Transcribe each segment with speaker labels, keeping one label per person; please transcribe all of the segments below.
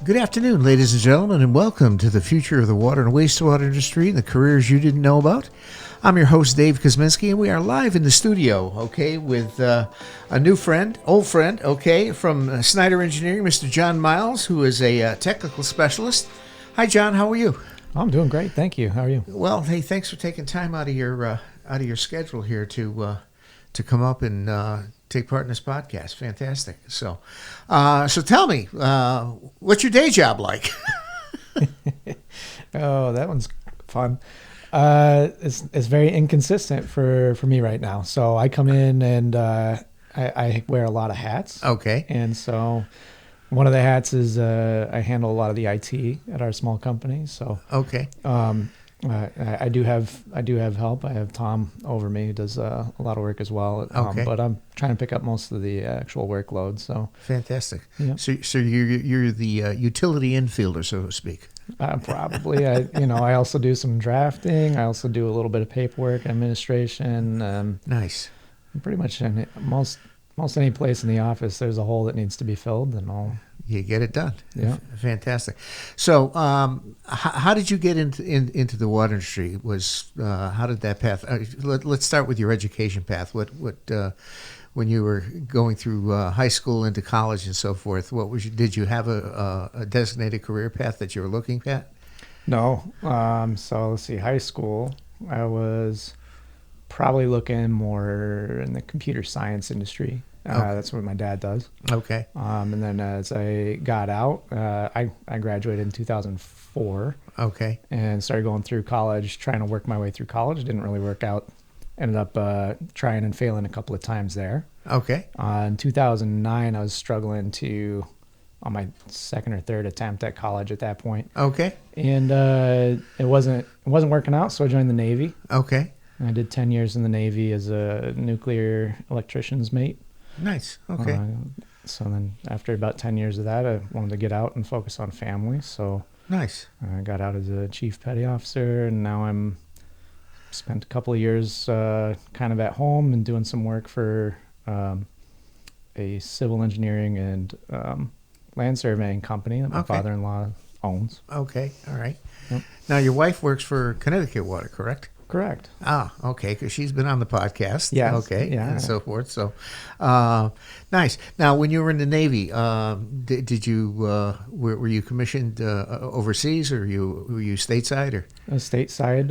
Speaker 1: Good afternoon, ladies and gentlemen, and welcome to the future of the water and wastewater industry and the careers you didn't know about. I'm your host, Dave Kosminski, and we are live in the studio, okay, with a new friend, old friend, okay, from Snyder Engineering, Mr. John Miles, who is a technical specialist. Hi, John. How are you?
Speaker 2: I'm doing great, thank you. How are you?
Speaker 1: Well, hey, thanks for taking time out of your schedule here to come up and take part in this podcast. Fantastic. So tell me, what's your day job like?
Speaker 2: Oh, that one's fun. It's very inconsistent for me right now. So I come in and I wear a lot of hats.
Speaker 1: Okay.
Speaker 2: And so one of the hats is I handle a lot of the IT at our small company. So
Speaker 1: Okay.
Speaker 2: I do have help. I have Tom over me who does a lot of work as well.
Speaker 1: Okay.
Speaker 2: But I'm trying to pick up most of the actual workload. So
Speaker 1: Fantastic.
Speaker 2: yeah.
Speaker 1: So you're the utility infielder, so to speak.
Speaker 2: Probably. I also do some drafting. I also do a little bit of paperwork, administration.
Speaker 1: Nice.
Speaker 2: Pretty much in most any place in the office, there's a hole that needs to be filled, and
Speaker 1: You get it done.
Speaker 2: Yeah.
Speaker 1: Fantastic. So, how did you get into the water industry? How did that path? Let's start with your education path. What when you were going through high school into college and so forth? Did you have a designated career path that you were looking at?
Speaker 2: No. So let's see. High school, I was probably looking more in the computer science industry.
Speaker 1: Okay.
Speaker 2: That's what my dad does.
Speaker 1: Okay.
Speaker 2: And then as I got out, I graduated in 2004.
Speaker 1: Okay.
Speaker 2: And started going through college, trying to work my way through college. Didn't really work out. Ended up trying and failing a couple of times there.
Speaker 1: Okay.
Speaker 2: In 2009, I was struggling on my second or third attempt at college at that point.
Speaker 1: Okay.
Speaker 2: And it wasn't working out, so I joined the Navy.
Speaker 1: Okay.
Speaker 2: I did 10 years in the Navy as a nuclear electrician's mate.
Speaker 1: Nice. Okay.
Speaker 2: So then after about 10 years of that, I wanted to get out and focus on family. So
Speaker 1: Nice.
Speaker 2: I got out as a chief petty officer, and now I'm spent a couple of years kind of at home and doing some work for a civil engineering and land surveying company that my father-in-law owns.
Speaker 1: Okay. All right.
Speaker 2: Yep.
Speaker 1: Now, your wife works for Connecticut Water, correct?
Speaker 2: Correct.
Speaker 1: Ah, okay, because she's been on the podcast.
Speaker 2: Yes,
Speaker 1: Okay,
Speaker 2: yeah.
Speaker 1: and so forth. So, nice. Now, when you were in the Navy, did you were you commissioned overseas, or were you stateside, or?
Speaker 2: Stateside.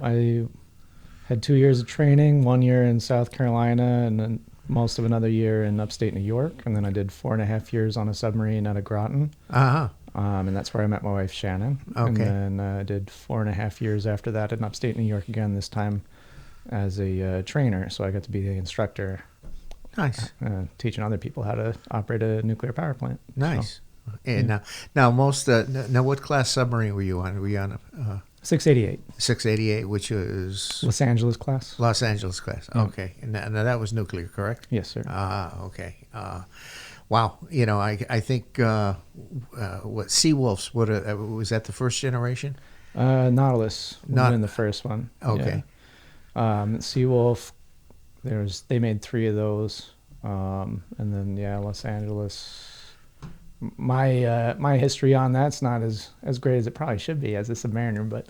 Speaker 2: I had 2 years of training, 1 year in South Carolina, and then most of another year in upstate New York. And then I did 4.5 years on a submarine out of Groton.
Speaker 1: Uh-huh.
Speaker 2: And that's where I met my wife, Shannon.
Speaker 1: Okay.
Speaker 2: And then I did 4.5 years after that in upstate New York again, this time as a trainer. So I got to be the instructor.
Speaker 1: Nice.
Speaker 2: Teaching other people how to operate a nuclear power plant.
Speaker 1: Nice.
Speaker 2: So,
Speaker 1: And now what class submarine were you on? Were you on a
Speaker 2: 688.
Speaker 1: 688, which is
Speaker 2: Los Angeles class.
Speaker 1: Los Angeles class.
Speaker 2: Yeah.
Speaker 1: Okay. And now that was nuclear, correct?
Speaker 2: Yes, sir.
Speaker 1: Okay. Wow. I think what Seawolves? Was that the first generation?
Speaker 2: Nautilus would have been the first one.
Speaker 1: Okay.
Speaker 2: Yeah. Seawolf, they made 3 of those, and then Los Angeles. My history on that's not as great as it probably should be as a submariner, but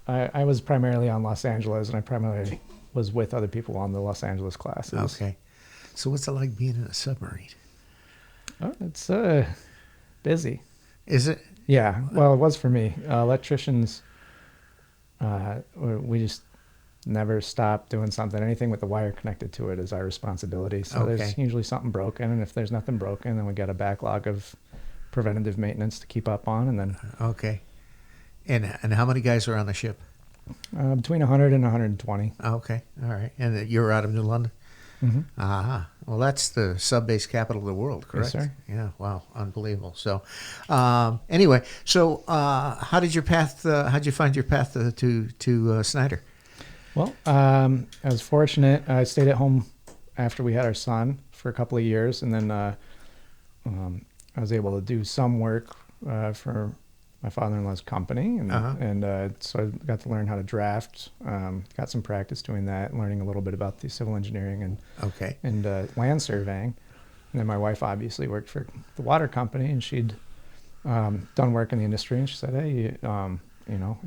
Speaker 2: I was primarily on Los Angeles, and I primarily was with other people on the Los Angeles classes.
Speaker 1: Okay. So what's it like being in a submarine?
Speaker 2: Oh, it's busy.
Speaker 1: Is it?
Speaker 2: Yeah, well, it was for me. Electricians, we just never stop doing something. Anything with the wire connected to it is our responsibility. So there's usually something broken, and if there's nothing broken, then we got a backlog of preventative maintenance to keep up on, and then.
Speaker 1: Okay. And how many guys are on the ship?
Speaker 2: Between 100 and 120.
Speaker 1: Okay. All right. And you're out of New London?
Speaker 2: Mm-hmm.
Speaker 1: Aha. Well, that's the sub-base capital of the world, correct?
Speaker 2: Yes, sir.
Speaker 1: Yeah. Wow. Unbelievable. So, anyway, how'd you find your path to Snyder?
Speaker 2: Well, I was fortunate. I stayed at home after we had our son for a couple of years, and then I was able to do some work for my father-in-law's company, and so I got to learn how to draft. Got some practice doing that, learning a little bit about the civil engineering and land surveying. And then my wife obviously worked for the water company, and she'd done work in the industry. And she said, "Hey, you know,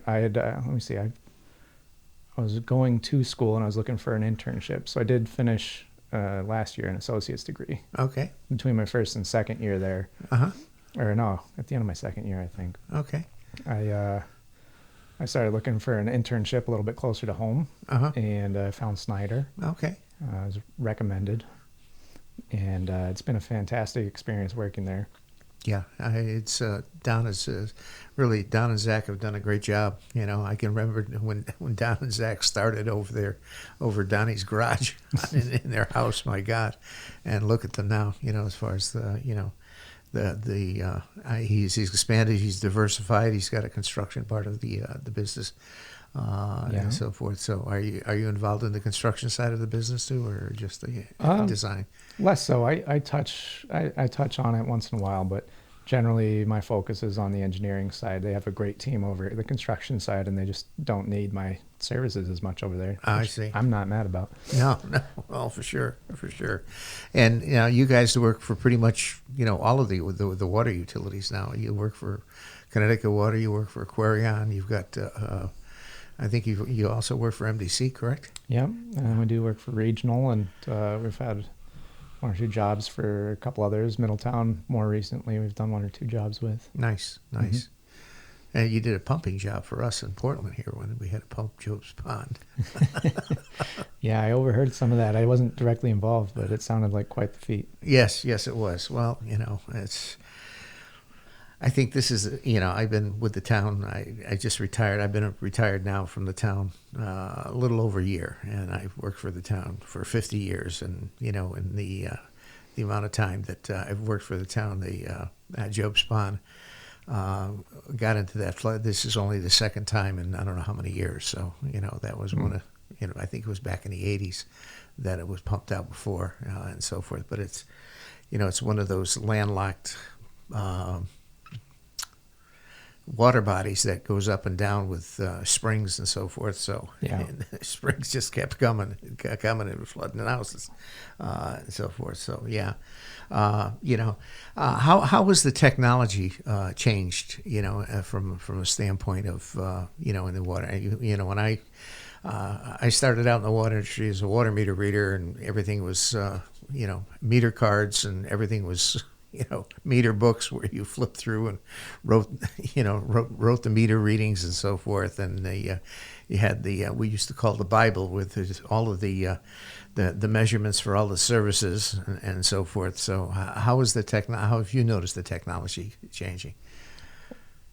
Speaker 2: I had let me see, I was going to school and I was looking for an internship. So I did finish last year an associate's degree
Speaker 1: Okay.
Speaker 2: between my first and second year there,
Speaker 1: Uh-huh.
Speaker 2: or no, at the end of my second year, I think.
Speaker 1: Okay.
Speaker 2: I started looking for an internship a little bit closer to home,
Speaker 1: Uh-huh.
Speaker 2: and found Snyder.
Speaker 1: Okay.
Speaker 2: I was recommended, and it's been a fantastic experience working there.
Speaker 1: Yeah, it's Don is really Don and Zach have done a great job. You know, I can remember when Don and Zach started over there, over Donnie's garage in their house. My God, and look at them now. You know, as far as he's expanded, he's diversified, he's got a construction part of the business, and so forth. So are you involved in the construction side of the business too, or just the design?
Speaker 2: Less so. I touch on it once in a while, but generally my focus is on the engineering side. They have a great team over the construction side, and they just don't need my services as much over there.
Speaker 1: I see.
Speaker 2: I'm not mad about.
Speaker 1: No, well, for sure. And you know, you guys work for pretty much all of the water utilities now. You work for Connecticut Water, you work for Aquarion, you've got. I think you also work for MDC, correct?
Speaker 2: Yeah, and we do work for regional, and we've had one or two jobs for a couple others. Middletown, more recently, we've done one or two jobs with.
Speaker 1: Nice.
Speaker 2: Mm-hmm.
Speaker 1: And you did a pumping job for us in Portland here when we had to pump Job's Pond.
Speaker 2: Yeah, I overheard some of that. I wasn't directly involved, but it sounded like quite the feat.
Speaker 1: Yes, it was. Well, I think this is, I've been with the town. I just retired. I've been retired now from the town a little over a year, and I've worked for the town for 50 years. And, in the amount of time that I've worked for the town, at Job's Pond, got into that flood. This is only the second time in I don't know how many years. So, that was one of, I think it was back in the 80s that it was pumped out before and so forth. But it's, it's one of those landlocked water bodies that goes up and down with springs and so forth. So and springs just kept coming and flooding the houses and so forth. So how has the technology changed? From a standpoint of in the water. When I started out in the water industry as a water meter reader, and everything was meter cards, and everything was meter books where you flip through and wrote the meter readings and so forth. And you had we used to call the Bible with all of the measurements for all the services and so forth. So how have you noticed the technology changing?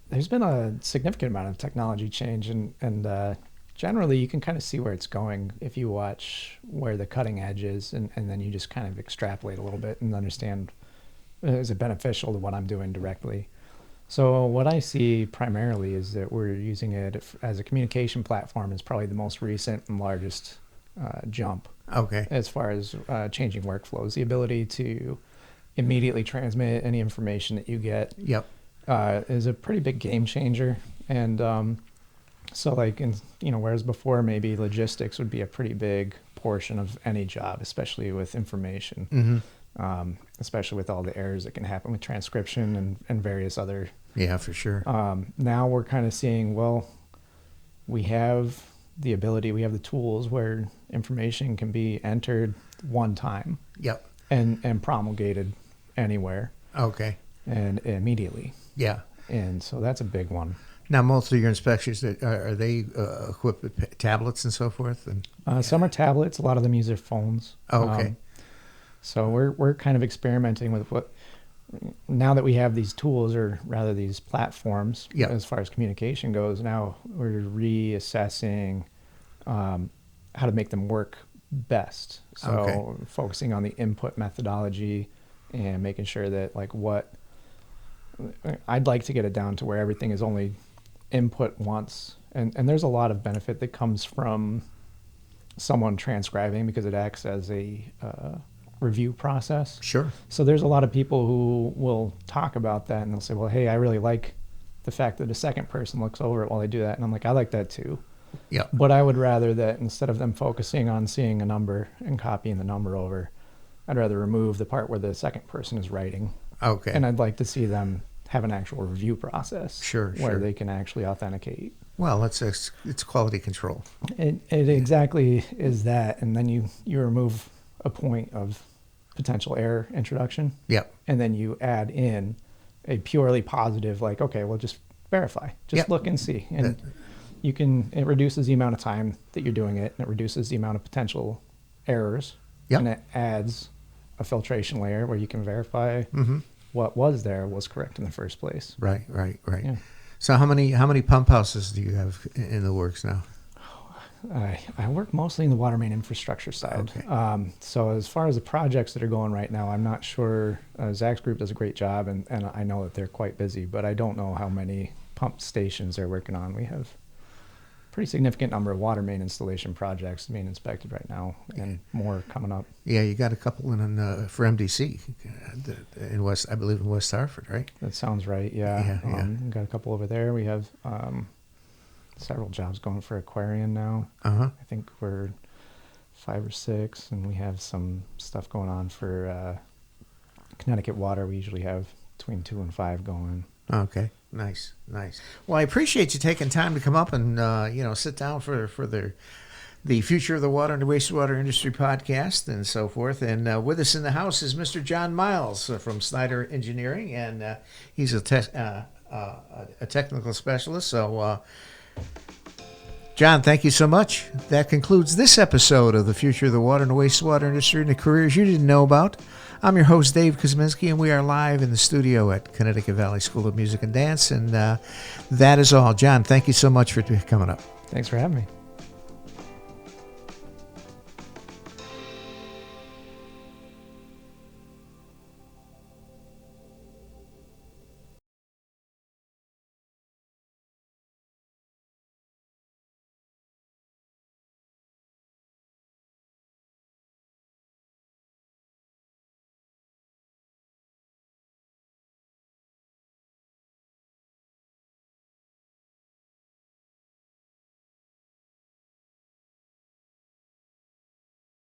Speaker 2: There's been a significant amount of technology change, and generally you can kind of see where it's going if you watch where the cutting edge is, and then you just kind of extrapolate a little bit and understand, is it beneficial to what I'm doing directly? So what I see primarily is that we're using it as a communication platform is probably the most recent and largest jump.
Speaker 1: Okay.
Speaker 2: As far as changing workflows, the ability to immediately transmit any information that you get is a pretty big game changer. And so whereas before maybe logistics would be a pretty big portion of any job, especially with information.
Speaker 1: Mm-hmm.
Speaker 2: Especially with all the errors that can happen with transcription and various other.
Speaker 1: Yeah, for sure.
Speaker 2: Now we're kind of seeing, we have the ability, we have the tools where information can be entered one time.
Speaker 1: Yep.
Speaker 2: And promulgated anywhere.
Speaker 1: Okay.
Speaker 2: And immediately.
Speaker 1: Yeah.
Speaker 2: And so that's a big one.
Speaker 1: Now, most of your inspections, are they equipped with tablets and so forth? And
Speaker 2: some are tablets. A lot of them use their phones.
Speaker 1: Oh, okay.
Speaker 2: So we're kind of experimenting with now that we have these tools, or rather these platforms, as far as communication goes. Now we're reassessing how to make them work best. So focusing on the input methodology and making sure that I'd like to get it down to where everything is only input once. And there's a lot of benefit that comes from someone transcribing, because it acts as a review process.
Speaker 1: Sure.
Speaker 2: So there's a lot of people who will talk about that, and they'll say, well, hey, I really like the fact that a second person looks over it while they do that. And I'm like, I like that too.
Speaker 1: Yeah.
Speaker 2: But I would rather that instead of them focusing on seeing a number and copying the number over, I'd rather remove the part where the second person is writing.
Speaker 1: Okay.
Speaker 2: And I'd like to see them have an actual review process.
Speaker 1: Sure,
Speaker 2: where
Speaker 1: sure.
Speaker 2: they can actually authenticate.
Speaker 1: Well, it's quality control.
Speaker 2: It exactly is that. And then you remove a point of potential error introduction.
Speaker 1: Yep.
Speaker 2: And then you add in a purely positive, like, okay, well, just verify. Just
Speaker 1: Yep.
Speaker 2: look and see. And it reduces the amount of time that you're doing it, and it reduces the amount of potential errors.
Speaker 1: Yep.
Speaker 2: And it adds a filtration layer where you can verify what was there was correct in the first place.
Speaker 1: Right.
Speaker 2: Yeah.
Speaker 1: So how many pump houses do you have in the works now?
Speaker 2: I work mostly in the water main infrastructure side.
Speaker 1: Okay.
Speaker 2: So as far as the projects that are going right now, I'm not sure. Zach's group does a great job, and I know that they're quite busy, but I don't know how many pump stations they're working on. We have a pretty significant number of water main installation projects being inspected right now, and more coming up.
Speaker 1: Yeah, you got a couple in for MDC in I believe in West Hartford, right?
Speaker 2: That sounds right. Yeah.
Speaker 1: Yeah.
Speaker 2: We got a couple over there. We have several jobs going for Aquarian now.
Speaker 1: Uh-huh.
Speaker 2: I think we're 5 or 6, and we have some stuff going on for Connecticut Water. We usually have between 2 and 5 going.
Speaker 1: Okay. Nice. Well, I appreciate you taking time to come up and sit down for the Future of the Water and the Wastewater Industry podcast and so forth. And with us in the house is Mr. John Miles from Snyder Engineering, and he's a technical specialist. So, John, thank you so much. That concludes this episode of the Future of the Water and the Wastewater Industry and the Careers You Didn't Know About. I'm your host, Dave Kosminski, and we are live in the studio at Connecticut Valley School of Music and Dance. And that is all. John, thank you so much for coming up.
Speaker 2: Thanks for having me.